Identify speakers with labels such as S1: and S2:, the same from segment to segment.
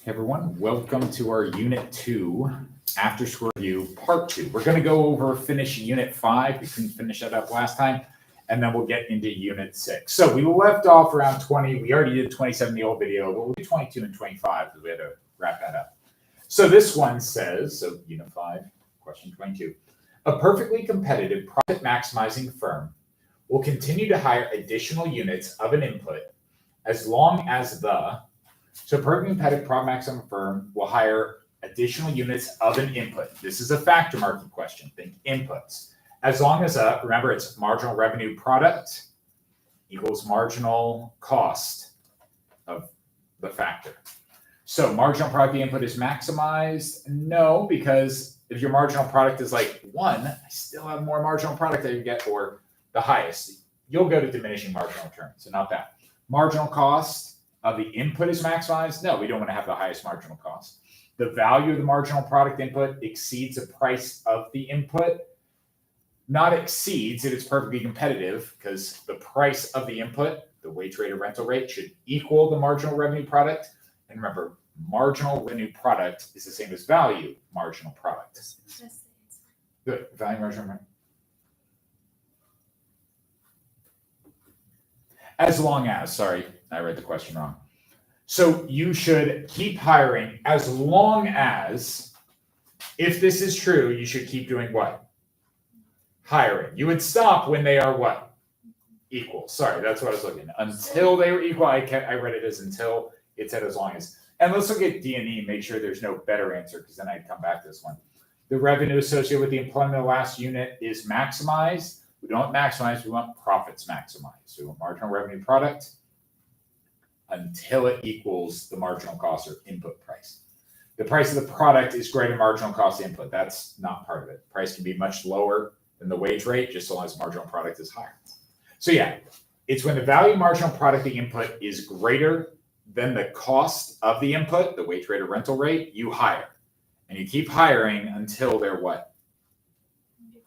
S1: Hey everyone, welcome to our Unit 2 After School Review Part 2. We're going to go over finish Unit 5. We couldn't finish that up last time, and then we'll get into Unit 6. So we left off around 20. We already did 27 in the old video, but we'll do 22 and 25 because we had to wrap that up. So this one says, so Unit 5, question 22. A perfectly competitive profit maximizing firm will continue to hire additional units of an input as long as so a perfectly competitive profit maximum firm will hire additional units of an input. This is a factor market question. Think inputs. As long as remember, it's marginal revenue product equals marginal cost of the factor. So marginal product the input is maximized? No, because if your marginal product is like 1, I still have more marginal product that you get, or the highest. You'll go to diminishing marginal return, so not that. Marginal cost of the input is maximized? No, we don't want to have the highest marginal cost. The value of the marginal product input exceeds the price of the input. Not exceeds if it's perfectly competitive, because the price of the input, the wage rate or rental rate, should equal the marginal revenue product. And remember, marginal revenue product is the same as value marginal product. Good. Value marginal. As long as, sorry, I read the question wrong. So you should keep hiring as long as, if this is true, you should keep doing what? Hiring. You would stop when they are what? Equal. Sorry, that's what I was looking at. Until they were equal, I read it as until, it said as long as. And let's look at D&E and make sure there's no better answer, because then I'd come back to this one. The revenue associated with the employment of the last unit is maximized. We don't maximize, we want profits maximized. So we want marginal revenue product until it equals the marginal cost or input price. The price of the product is greater than marginal cost input. That's not part of it. Price can be much lower than the wage rate, just so long as marginal product is higher. So yeah, it's when the value marginal product, the input, is greater than the cost of the input, the wage rate or rental rate, you hire. And you keep hiring until they're what?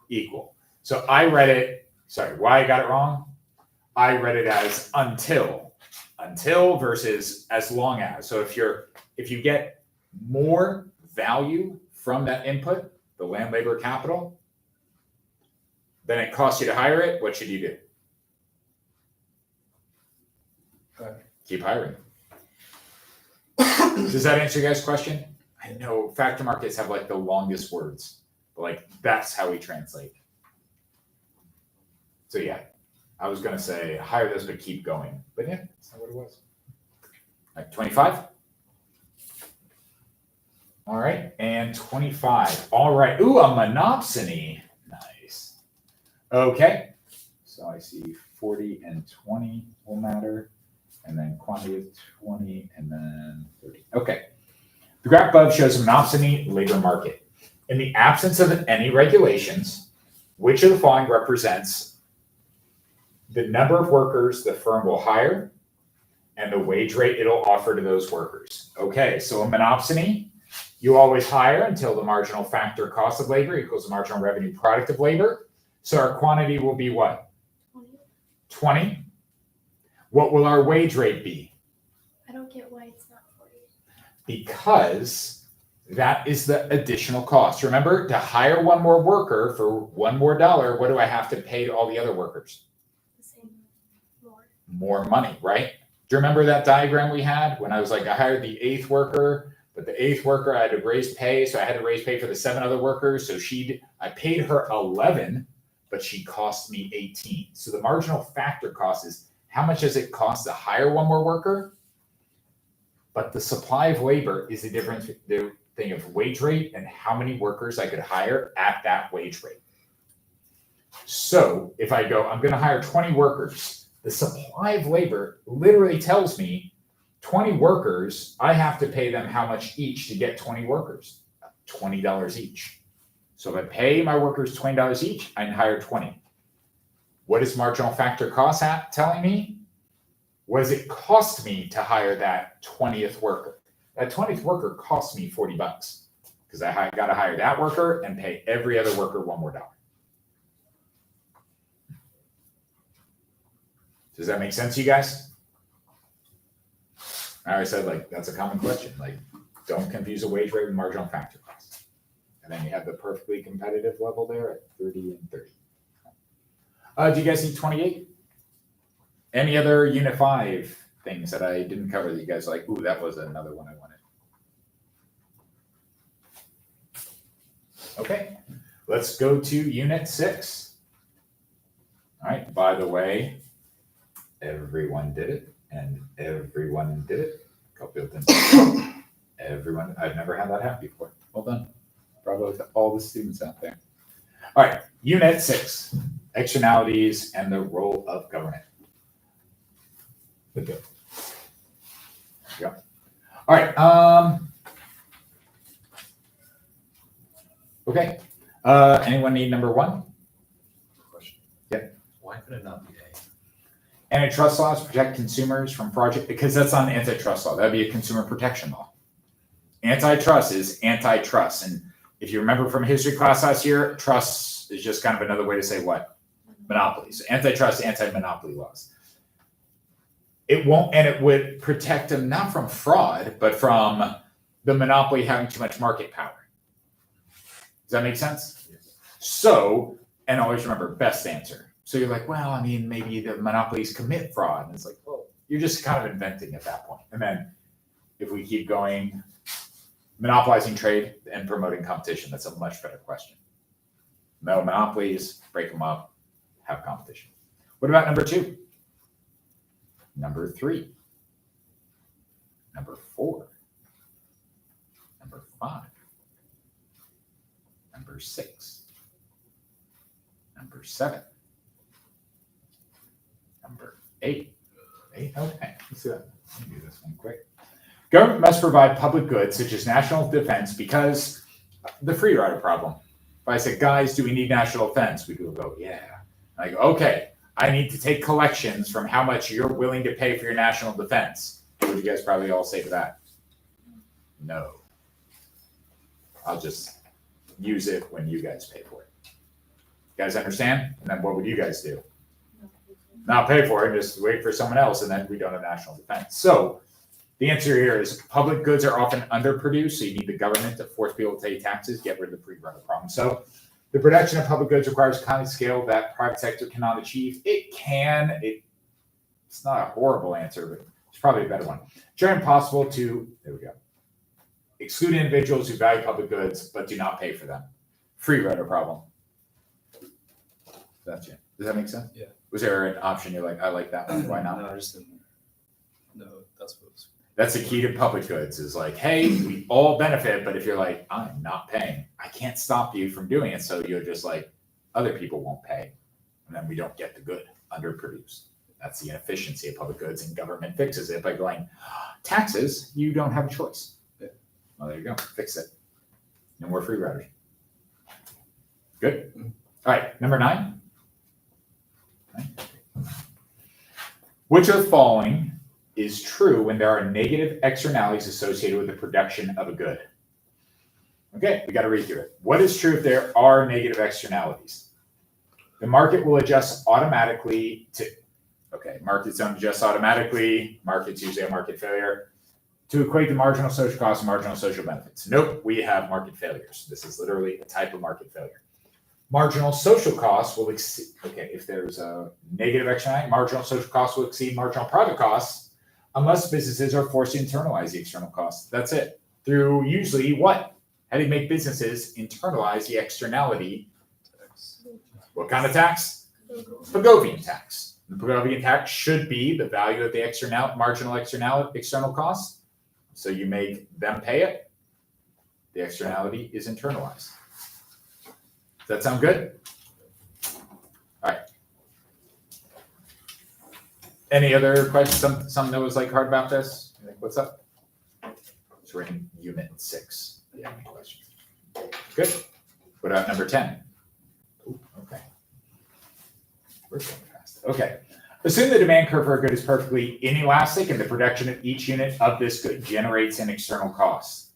S1: Equal. So I read it, sorry, why I got it wrong? I read it as until versus as long as. So if you get more value from that input, the land, labor, capital, then it costs you to hire it, what should you do? Keep hiring. Does that answer your guys' question? I know factor markets have like the longest words, but like that's how we translate. So yeah, I was going to say hire those, but keep going. But yeah, that's not what it was. All right, 25. All right, and 25. All right. Ooh, a monopsony. Nice. Okay. So I see 40 and 20 will matter. And then quantity of 20 and then 30. Okay. The graph above shows a monopsony labor market. In the absence of any regulations, which of the following represents the number of workers the firm will hire and the wage rate it'll offer to those workers? Okay, so a monopsony, you always hire until the marginal factor cost of labor equals the marginal revenue product of labor. So our quantity will be what? 20. What will our wage rate be?
S2: I don't get why it's not 40.
S1: Because that is the additional cost. Remember, to hire one more worker for $1 more, what do I have to pay to all the other workers?
S2: The same,
S1: more money, right? Do you remember that diagram we had when I was like, I hired the 8th worker, but the 8th worker I had to raise pay, so I had to raise pay for the 7 other workers. So I paid her 11, but she cost me 18. So the marginal factor cost is how much does it cost to hire one more worker? But the supply of labor is the difference, the thing of wage rate and how many workers I could hire at that wage rate. So if I go, I'm going to hire 20 workers, the supply of labor literally tells me 20 workers, I have to pay them how much each to get 20 workers? $20 each. So if I pay my workers $20 each, I can hire 20. What is marginal factor cost telling me? What does it cost me to hire that 20th worker? That 20th worker cost me $40 because I got to hire that worker and pay every other worker $1 more. Does that make sense to you guys? I always said, like, that's a common question. Like, Don't confuse a wage rate with marginal factor cost. And then you have the perfectly competitive level there at 30 and 30. Do you guys need 28? Any other Unit 5 things that I didn't cover that you guys are like, ooh, that was another one I wanted? Okay, let's go to Unit 6. All right, by the way, everyone did it, and everyone did it. Couple of things. Everyone, I've never had that happen before. Well done. Bravo to all the students out there. All right, Unit 6, externalities and the role of government. Good go. Yeah. All right. Okay. Anyone need number 1?
S3: Question.
S1: Yeah.
S3: Why could it not be A?
S1: Antitrust laws protect consumers from project because that's not an antitrust law. That'd be a consumer protection law. Antitrust is antitrust. And if you remember from history class last year, trust is just kind of another way to say what? Monopolies. Antitrust, anti-monopoly laws. It won't, and it would protect them not from fraud, but from the monopoly having too much market power. Does that make sense?
S3: Yes.
S1: So, and always remember, best answer. So you're like, well, I mean, maybe the monopolies commit fraud. And it's like, well, you're just kind of inventing at that point. And then if we keep going, monopolizing trade and promoting competition, that's a much better question. No monopolies, break them up, have competition. What about number 2? Number 3? Number 4? Number 5? Number 6? Number 7? Number 8? 8? Okay, let's do that. Let me do this one quick. Government must provide public goods such as national defense because the free rider problem. If I said, guys, do we need national defense? We will go, yeah. And I go, okay, I need to take collections from how much you're willing to pay for your national defense. What would you guys probably all say to that? No. I'll just use it when you guys pay for it. You guys understand? And then what would you guys do? Not pay for it, just wait for someone else, and then we don't have national defense. So the answer here is public goods are often underproduced, so you need the government to force people to pay taxes, get rid of the free rider problem. So the production of public goods requires a kind of scale that private sector cannot achieve. It can. It's not a horrible answer, but it's probably a better one. It's very impossible to, there we go, exclude individuals who value public goods but do not pay for them. Free rider problem. That's it. Does that make sense?
S3: Yeah.
S1: Was there an option you're like, I like that one, why not?
S3: No, I just didn't. No, that's what it was.
S1: That's the key to public goods is like, hey, we all benefit, but if you're like, I'm not paying, I can't stop you from doing it. So you're just like, other people won't pay. And then we don't get the good, underproduced. That's the inefficiency of public goods, and government fixes it by going, taxes, you don't have a choice.
S3: Yeah.
S1: Well, there you go, fix it. No more free riders. Good. All right, number 9. Which of the following is true when there are negative externalities associated with the production of a good? Okay, we got to read through it. What is true if there are negative externalities? The market will adjust automatically to, okay, markets don't adjust automatically. Markets usually have market failure to equate the marginal social costs and marginal social benefits. Nope, we have market failures. This is literally a type of market failure. Marginal social costs will exceed, okay, if there's a negative externality, marginal social costs will exceed marginal private costs unless businesses are forced to internalize the external costs. That's it. Through usually what? How do you make businesses internalize the externality?
S3: Tax.
S1: What kind of tax? Pagovian tax. The Pagovian tax should be the value of the marginal external costs. So you make them pay it. The externality is internalized. Does that sound good? All right. Any other questions? Something that was like hard about this? Like, what's up? So we're in Unit 6. Yeah, any questions? Good. What about number 10? Ooh, okay. We're going fast. Okay. Assume the demand curve for a good is perfectly inelastic and the production of each unit of this good generates an external cost.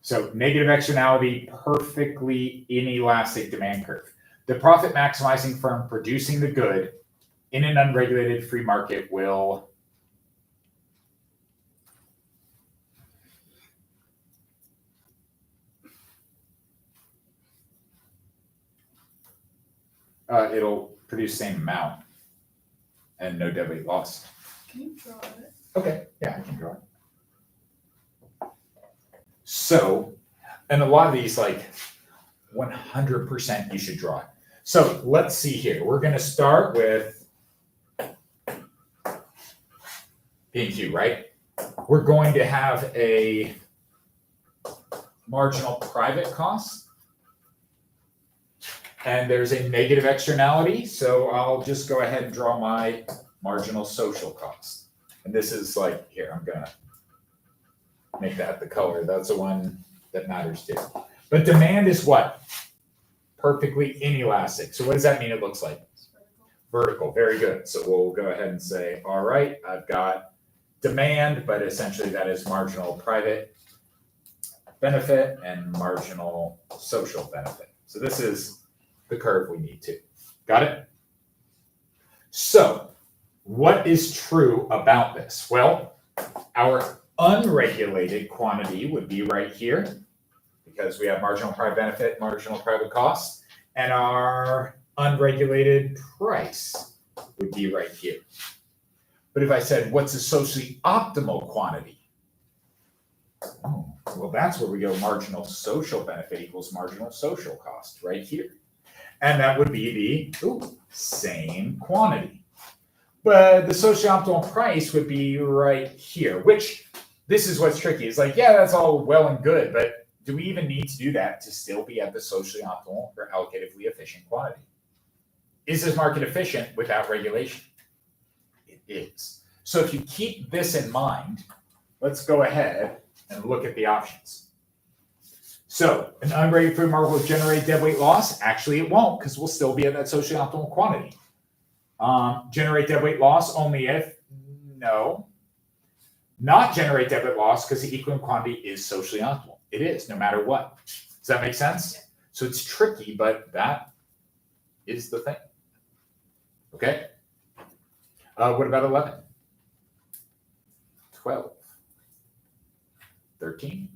S1: So negative externality, perfectly inelastic demand curve. The profit maximizing firm producing the good in an unregulated free market will It'll produce same amount and no dead weight loss.
S2: Can you draw it?
S1: Okay, yeah, I can draw it. So, and a lot of these, like 100% you should draw it. So let's see here. We're gonna start with P&Q, right? We're going to have a marginal private cost. And there's a negative externality, so I'll just go ahead and draw my marginal social cost. And this is like, here, I'm gonna make that the color. That's the one that matters too. But demand is what? Perfectly inelastic. So what does that mean it looks like?
S2: It's vertical.
S1: Vertical, very good. So we'll go ahead and say, all right, I've got demand, but essentially that is marginal private benefit and marginal social benefit. So this is the curve we need to. Got it? So what is true about this? Well, our unregulated quantity would be right here because we have marginal private benefit, marginal private cost, and our unregulated price would be right here. But if I said, what's a socially optimal quantity? Oh, well, that's where we go marginal social benefit equals marginal social cost right here. And that would be the same quantity. But the socially optimal price would be right here, which this is what's tricky. It's like, yeah, that's all well and good, but do we even need to do that to still be at the socially optimal or allocatively efficient quantity? Is this market efficient without regulation? It is. So if you keep this in mind, let's go ahead and look at the options. So an unregulated food market will generate dead weight loss. Actually, it won't because we'll still be at that socially optimal quantity. Generate dead weight loss only if, no. Not generate dead weight loss because the equivalent quantity is socially optimal. It is, no matter what. Does that make sense? So it's tricky, but that is the thing. Okay? What about 11? 12? 13?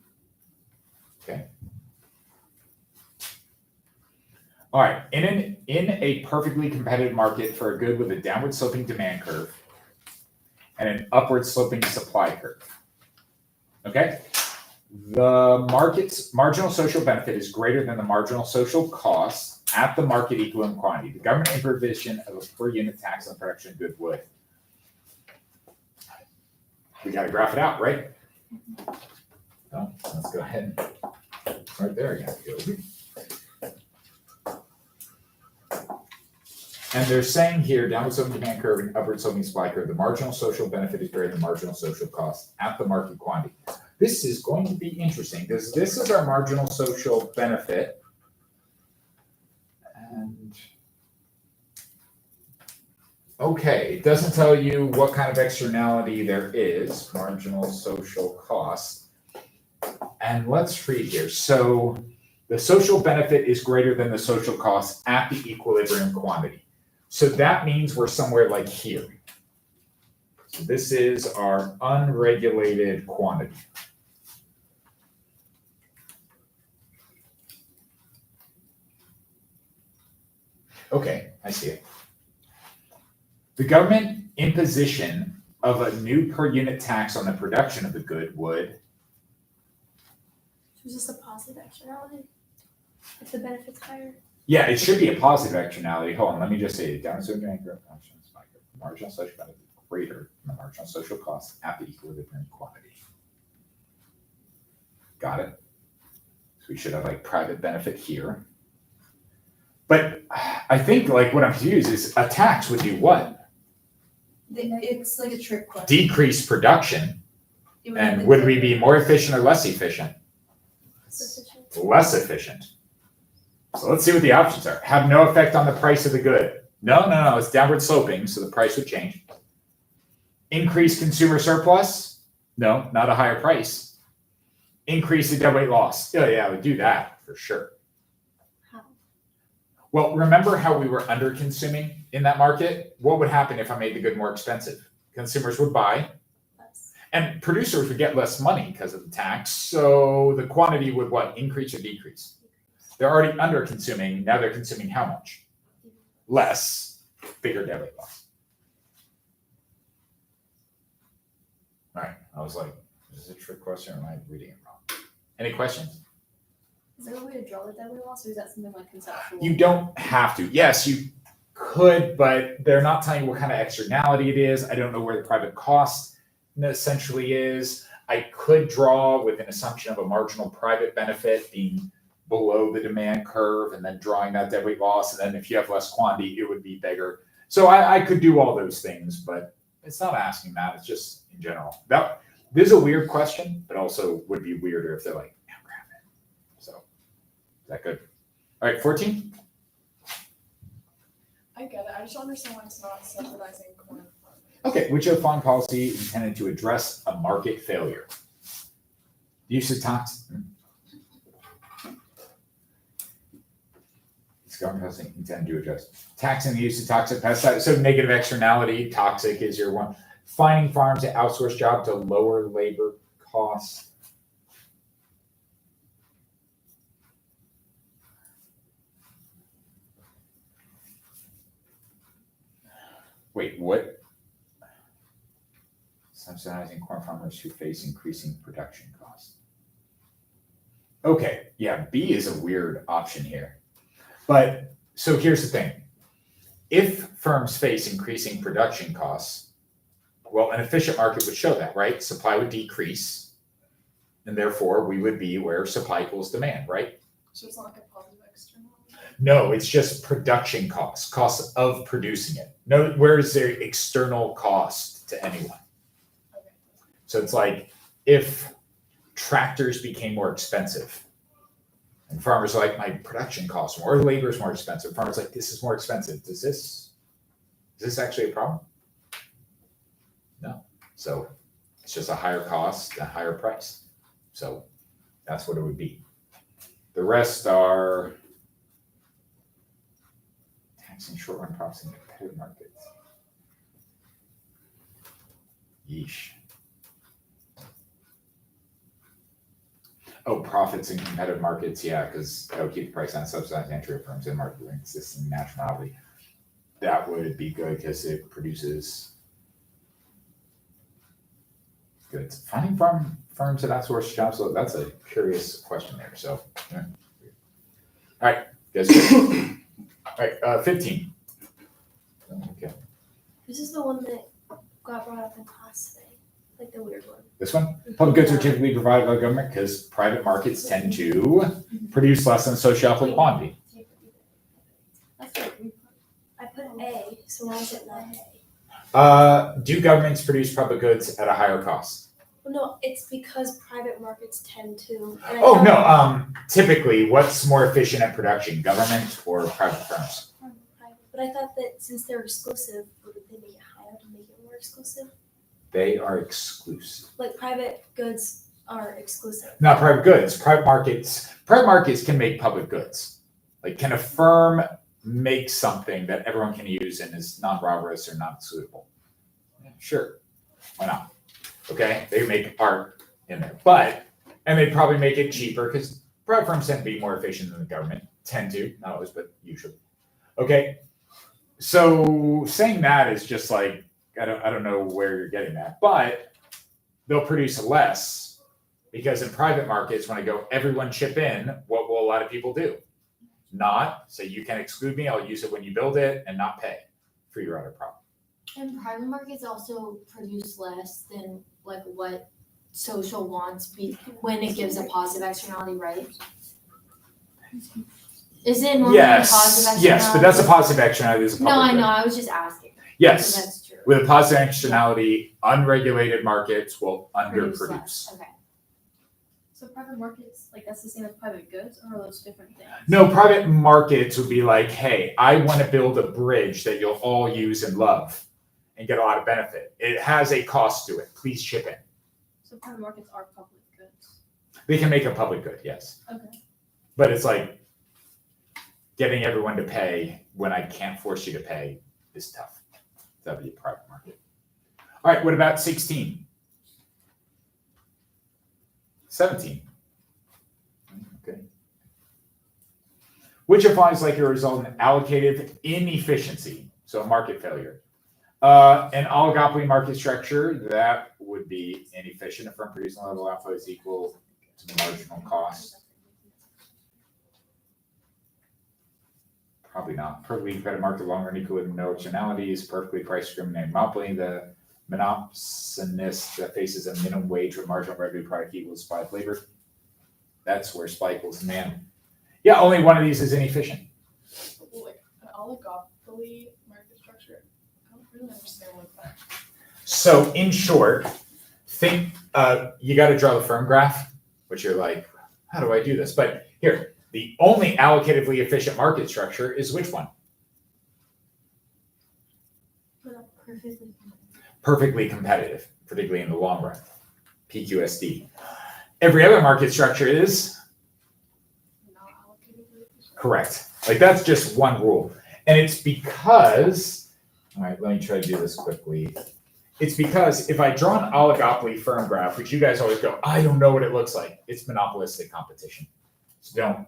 S1: Okay. All right, in a perfectly competitive market for a good with a downward sloping demand curve and an upward sloping supply curve, okay? The market's marginal social benefit is greater than the marginal social cost at the market equivalent quantity. The government imposition of a per unit tax on production of good wood. We gotta graph it out, right? So let's go ahead and right there, go. And they're saying here, downward sloping demand curve and upward sloping supply curve, the marginal social benefit is greater than the marginal social cost at the market quantity. This is going to be interesting because this is our marginal social benefit. And okay, it doesn't tell you what kind of externality there is, marginal social cost. And let's read here. So the social benefit is greater than the social cost at the equilibrium quantity. So that means we're somewhere like here. So this is our unregulated quantity. Okay, I see it. The government imposition of a new per unit tax on the production of the good would.
S2: So is this a positive externality? If the benefit's higher?
S1: Yeah, it should be a positive externality. Hold on, let me just say it. Downstream demand curve, marginal social benefit greater than the marginal social cost at the equilibrium quantity. Got it? So we should have like private benefit here. But I think like what I'm confused is a tax would do what?
S4: It's like a trick question.
S1: Decrease production. And would we be more efficient or less efficient?
S2: Sufficient.
S1: Less efficient. So let's see what the options are. Have no effect on the price of the good. No, it's downward sloping, so the price would change. Increase consumer surplus? No, not a higher price. Increase the dead weight loss? Yeah, we do that for sure.
S2: How?
S1: Well, remember how we were under consuming in that market? What would happen if I made the good more expensive? Consumers would buy,
S2: Less.
S1: and producers would get less money because of the tax. So the quantity would what? Increase or decrease? They're already under consuming. Now they're consuming how much? less, bigger deadweight loss. All right, I was like, is this a trick question or am I reading it wrong? Any questions?
S2: Is there a way to draw the deadweight loss, or is that something like conceptual?
S1: You don't have to. Yes, you could, but they're not telling you what kind of externality it is. I don't know where the private cost essentially is. I could draw with an assumption of a marginal private benefit being below the demand curve and then drawing that deadweight loss. And then if you have less quantity, it would be bigger. So I could do all those things, but it's not asking that. It's just in general. This is a weird question, but also would be weirder if they're like, yeah, grab it. So is that good? All right, 14.
S5: I get it. I just don't understand why it's not subsidizing corn farmers.
S1: Okay, which of fund policy intended to address a market failure? Use of government policy intended to address taxing the use of toxic pesticides. So negative externality, toxic is your one. Finding farms to outsource job to lower labor costs. Wait, what? Subsidizing corn farmers who face increasing production costs. Okay, yeah, B is a weird option here. But so here's the thing. If firms face increasing production costs, well, an efficient market would show that, right? Supply would decrease, and therefore we would be where supply equals demand, right?
S5: So it's not like a positive external.
S1: No, it's just production costs of producing it. No, where is there external cost to anyone?
S5: Okay.
S1: So it's like if tractors became more expensive and farmers are like, my production costs more, or labor is more expensive. Farmers are like, this is more expensive. Is this actually a problem? No. So it's just a higher cost, a higher price. So that's what it would be. The rest are taxing short-run profits in competitive markets. Yeesh. Oh, profits in competitive markets, yeah, because that would keep the price on subsidized entry of firms in market with existing nationality. That would be good because it produces goods. Finding firms that outsource jobs, so that's a curious question there. So, yeah. All right, guys. All right, 15. Okay,
S2: This is the one that got brought up in class today, like the weird one.
S1: this one. Public goods are typically provided by the government because private markets tend to produce less than socioeconomic quantity.
S2: That's what we put. I put A, so why is it not A?
S1: Do governments produce public goods at a higher cost?
S2: Well, no, it's because private markets tend to. and I
S1: Oh,
S2: thought-
S1: no, typically, what's more efficient at production, government or private firms?
S2: But I thought that since they're exclusive, would they make it higher to make it more exclusive?
S1: They are exclusive.
S2: Like private goods are exclusive.
S1: Not private goods, private markets can make public goods. Like, can a firm make something that everyone can use and is non-robberous or non-suitable? Yeah, sure, why not? Okay, they make art in there, and they probably make it cheaper because private firms tend to be more efficient than the government, not always, but usually. Okay, so saying that is just like, I don't know where you're getting that, but they'll produce less because in private markets, when I go, everyone chip in, what will a lot of people do? Not say, you can exclude me, I'll use it when you build it and not pay for your other problem.
S6: And private markets also produce less than like what social wants when it gives a positive externality, right? Is it normally a positive externality?
S1: Yes, but that's a positive externality. Is a
S6: No,
S1: public
S6: I
S1: good.
S6: know, I was just asking.
S1: Yes,
S6: So that's true.
S1: with a positive externality, unregulated markets will
S6: Produce
S1: underproduce.
S6: less. Okay.
S2: So private markets, like that's the same as private goods, or are those different things?
S1: No, private markets would be like, hey, I want to build a bridge that you'll all use and love and get a lot of benefit. It has a cost to it. Please chip in.
S2: So private markets are public goods.
S1: They can make a public good, yes.
S2: Okay.
S1: But it's like getting everyone to pay when I can't force you to pay is tough. That'd be a private market. All right, what about 16? 17. Okay. which applies like a result in allocative inefficiency, so market failure. An oligopoly market structure, that would be inefficient. A firm producing level output is equal to the marginal cost. Probably not. Perfectly competitive market, long run equilibrium, no externalities, perfectly price discriminating monopoly. The monopsonist that faces a minimum wage with marginal revenue product equals supply of labor. That's where supply equals demand. Yeah, only one of these is inefficient.
S5: Like an oligopoly market structure. I don't really understand what that.
S1: So in short, think you got to draw the firm graph, which you're like, how do I do this? But here, the only allocatively efficient market structure is which one?
S6: Perfectly.
S1: Perfectly competitive, particularly in the long run. PQSD. Every other market structure is
S5: Not allocatively efficient.
S1: correct. Like that's just one rule. And it's because, all right, let me try to do this quickly. It's because if I draw an oligopoly firm graph, which you guys always go, I don't know what it looks like. It's monopolistic competition. So don't.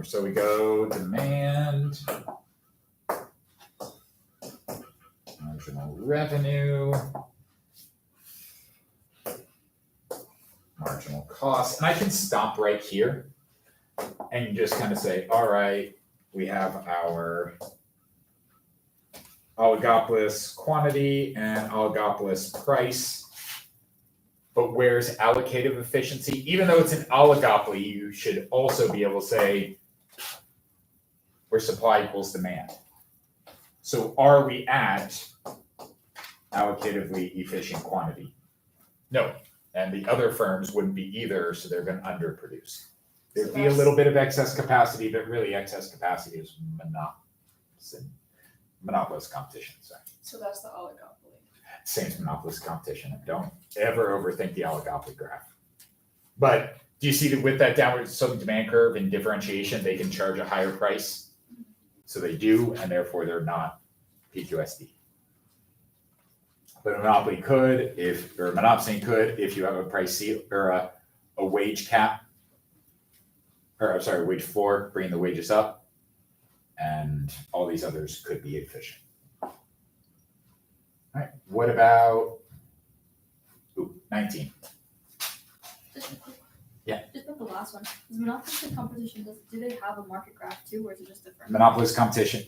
S1: So we go demand, marginal revenue, marginal cost. And I can stop right here and just kind of say, all right, we have our oligopolis quantity and oligopolis price. But where's allocative efficiency? Even though it's an oligopoly, you should also be able to say where supply equals demand. So are we at allocatively efficient quantity? No. And the other firms wouldn't be either, so they're going to underproduce. There'd be a little bit of excess capacity, but really excess capacity is monopolist competition. Sorry.
S5: So that's the oligopoly.
S1: Same as monopolist competition. Don't ever overthink the oligopoly graph. But do you see that with that downward sloping demand curve and differentiation, they can charge a higher price? So they do, and therefore they're not PQSD. But a monopoly could, or a monopsony could, if you have a price ceiling or a wage cap, or I'm sorry, wage floor, bringing the wages up, and all these others could be efficient. All right, what about 19? Yeah.
S2: Just about the last one. Is monopolistic competition, do they have a market graph too, or is it just different?
S1: Monopolist competition.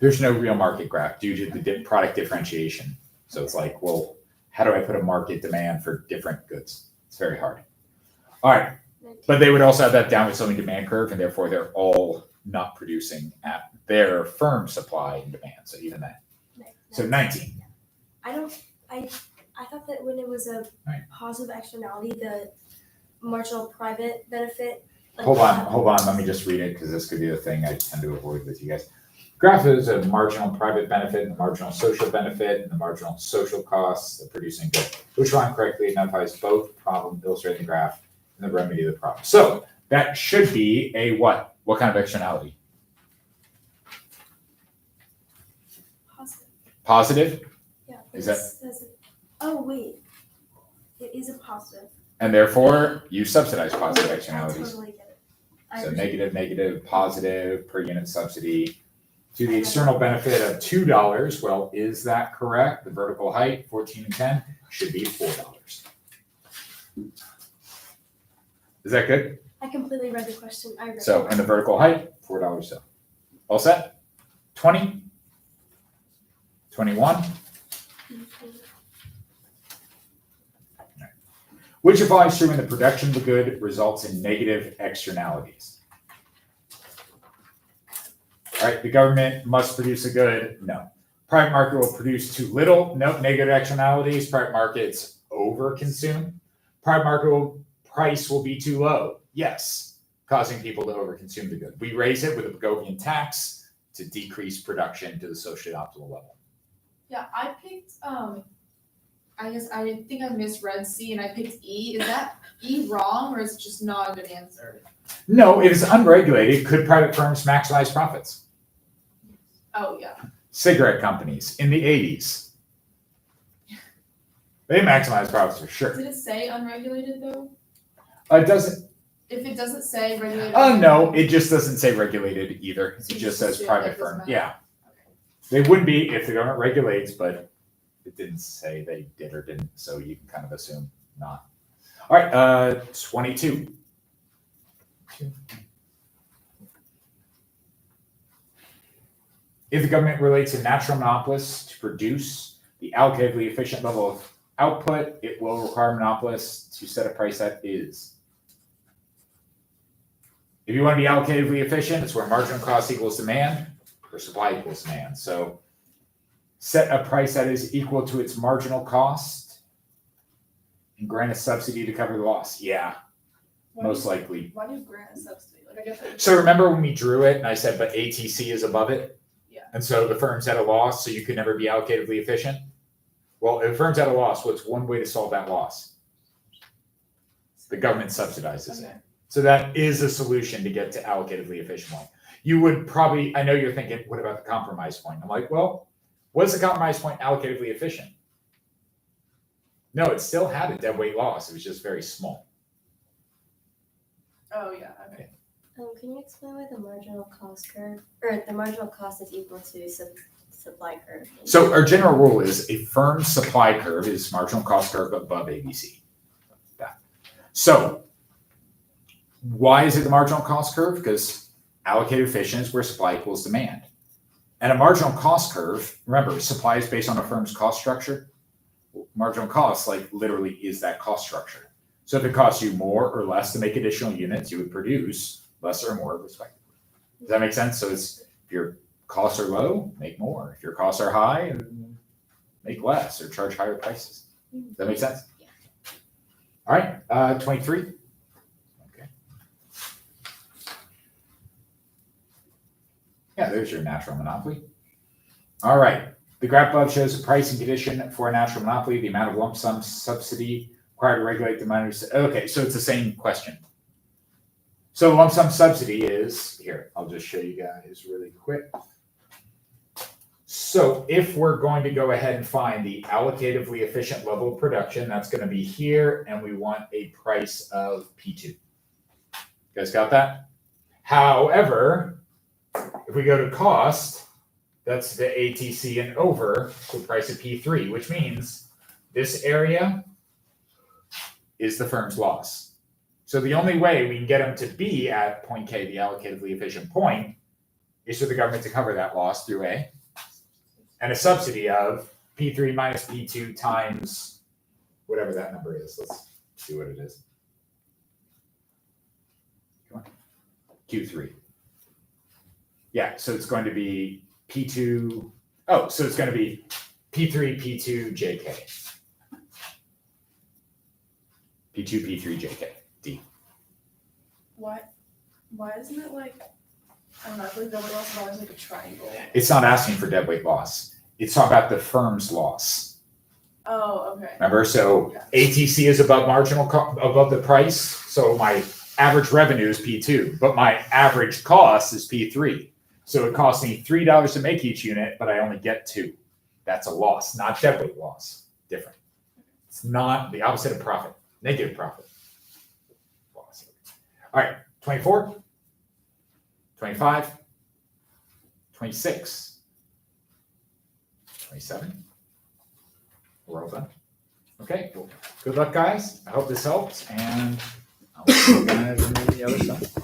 S1: There's no real market graph due to the product differentiation. So it's like, well, how do I put a market demand for different goods? It's very hard. All right, but they would also have that downward sloping demand curve, and therefore they're all not producing at their firm supply and demand. So even that. So 19.
S2: I thought that when it was a
S1: Right.
S2: positive externality, the marginal private benefit.
S1: Hold on. Let me just read it because this could be the thing I tend to avoid with you guys. Graph is a marginal private benefit and the marginal social benefit and the marginal social costs of producing good. Which one correctly identifies both problem illustrating the graph and the remedy of the problem. So that should be a what? What kind of externality? Positive?
S2: Yeah.
S1: Is that-
S2: Oh, wait. It is a positive.
S1: And therefore you subsidize positive
S2: I
S1: externalities.
S2: totally get it. I
S1: So
S2: understand.
S1: negative, positive per unit subsidy to the external benefit of $2. Well, is that correct? The vertical height, 14 and 10, should be $4. Is that good?
S2: I completely read the question. I read
S1: So,
S2: it.
S1: and the vertical height, $4 so. All set? 20? 21? Which applies true when the production of a good results in negative externalities? All right, the government must produce a good, no. Private market will produce too little, no negative externalities. Private markets overconsume. Private market price will be too low, yes, causing people to overconsume the good. We raise it with a Bogovian tax to decrease production to the socially optimal level.
S4: Yeah, I picked, I guess I think I misread C and I picked E. Is that E wrong or is it just not a good answer?
S1: No, if it's unregulated, could private firms maximize profits?
S4: Oh, yeah.
S1: Cigarette companies in the 80s. They maximize profits for sure.
S4: Did it say unregulated though?
S1: It doesn't,
S4: if it doesn't say regulated.
S1: Oh, no, it just doesn't say regulated either. It
S4: So you
S1: just
S4: just
S1: says
S4: assume
S1: private
S4: it doesn't
S1: firm.
S4: matter.
S1: Yeah. They wouldn't be if the government regulates, but it didn't say they did or didn't, so you can kind of assume not. All right, 22. If the government relates a natural monopolist to produce the allocatively efficient level of output, it will require monopolists to set a price that is. If you want to be allocatively efficient, it's where marginal cost equals demand or supply equals demand. So set a price that is equal to its marginal cost and grant a subsidy to cover the loss. Yeah, most likely.
S5: Why do you grant a subsidy? Like, I guess.
S1: So remember when we drew it and I said, but ATC is above it?
S5: Yeah.
S1: And so the firm's at a loss, so you could never be allocatively efficient? Well, if the firm's at a loss, what's one way to solve that loss? The government subsidizes it.
S5: Okay.
S1: So that is a solution to get to allocatively efficient one. You would probably, I know you're thinking, what about the compromise point? I'm like, well, was the compromise point allocatively efficient? No, it still had a deadweight loss. It was just very small.
S5: Oh, yeah, okay.
S2: Can you explain why the marginal cost curve, or the marginal cost is equal to supply curve?
S1: So our general rule is a firm supply curve is marginal cost curve above ABC. That. So why is it the marginal cost curve? Because allocated efficient is where supply equals demand. And a marginal cost curve, remember, supply is based on a firm's cost structure. Marginal cost, like, literally is that cost structure. So if it costs you more or less to make additional units, you would produce less or more respectively. Does that make sense? So it's, if your costs are low, make more. If your costs are high, make less or charge higher prices. Does that make sense?
S6: Yeah.
S1: All right, 23. Okay. Yeah, there's your natural monopoly. All right. The graph above shows the pricing condition for a natural monopoly, the amount of lump sum subsidy required to regulate the money. Okay, so it's the same question. So lump sum subsidy is, here, I'll just show you guys really quick. So if we're going to go ahead and find the allocatively efficient level of production, that's going to be here, and we want a price of P2. You guys got that? However, if we go to cost, that's the ATC and over the price of P3, which means this area is the firm's loss. So the only way we can get them to be at point K, the allocatively efficient point, is for the government to cover that loss through A, and a subsidy of P3 minus P2 times whatever that number is. Let's see what it is. Come on. Q3. Yeah, so it's going to be P2, oh, so it's going to be P3, P2, JK. P2, P3, JK, D.
S5: Why isn't it like, I don't know, I feel like deadweight loss is always like a triangle.
S1: It's not asking for deadweight loss. It's talking about the firm's loss.
S5: Oh, okay.
S1: Remember, so
S5: Yeah.
S1: ATC is above above the price, so my average revenue is P2, but my average cost is P3. So it costs me $3 to make each unit, but I only get 2. That's a loss, not deadweight loss. Different. It's not the opposite of profit. Negative profit. Loss. All right, 24, 25, 26, 27. We're all done. Okay, cool. Good luck, guys. I hope this helps, and I'll see you guys on the other side.